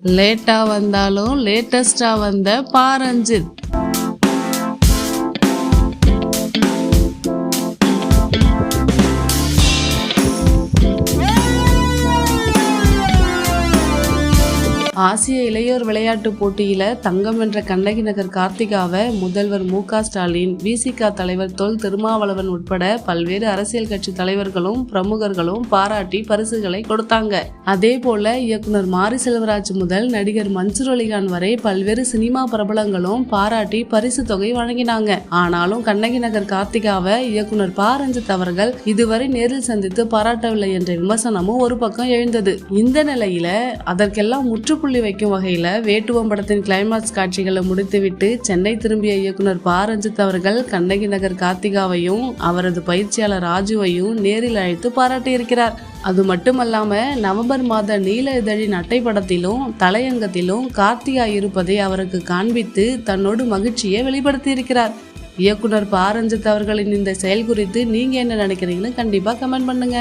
லேட்டா வந்தாலும் லேட்டஸ்டா வந்த பாரஞ்சித். ஆசிய இளையோர் விளையாட்டு போட்டியில தங்கம் வென்ற கண்ணகி நகர் கார்த்திகாவை முதல்வர் மு.க. ஸ்டாலின், விசிக தலைவர் தொல் திருமாவளவன் உட்பட பல்வேறு அரசியல் கட்சி தலைவர்களும் பிரமுகர்களும் பாராட்டி பரிசுகளை கொடுத்தாங்க. அதே போல இயக்குனர் மாரி செல்வராஜ் முதல் நடிகர் மன்சூர் அலிகான் வரை பல்வேறு சினிமா பிரபலங்களும் பாராட்டி பரிசு தொகை வழங்கினாங்க. ஆனாலும் கண்ணகி நகர் கார்த்திகாவை இயக்குனர் பாரஞ்சித் அவர்கள் இதுவரை நேரில் சந்தித்து பாராட்டவில்லை என்ற விமர்சனமும் ஒரு பக்கம் எழுந்தது. இந்த நிலையில அதற்கெல்லாம் முற்றுப்புள்ளி வைக்கும் வகையில வேட்டுவம் படத்தின் கிளைமாக்ஸ் காட்சிகளை முடித்துவிட்டு சென்னை திரும்பிய இயக்குனர் பாரஞ்சித் அவர்கள் கண்ணகி நகர் கார்த்திகாவையும் அவரது பயிற்சியாளர் ராஜுவையும் நேரில் அழைத்து பாராட்டியிருக்கிறார். அது மட்டுமல்லாம நவம்பர் மாத நீல இதழின் அட்டை படத்திலும் தலையங்கத்திலும் கார்த்திகா இருப்பதை அவருக்கு காண்பித்து தன்னோடு மகிழ்ச்சியை வெளிப்படுத்தியிருக்கிறார். இயக்குனர் பாரஞ்சித் அவர்களின் இந்த செயல் குறித்து நீங்க என்ன நினைக்கிறீங்கன்னு கண்டிப்பா கமெண்ட் பண்ணுங்க.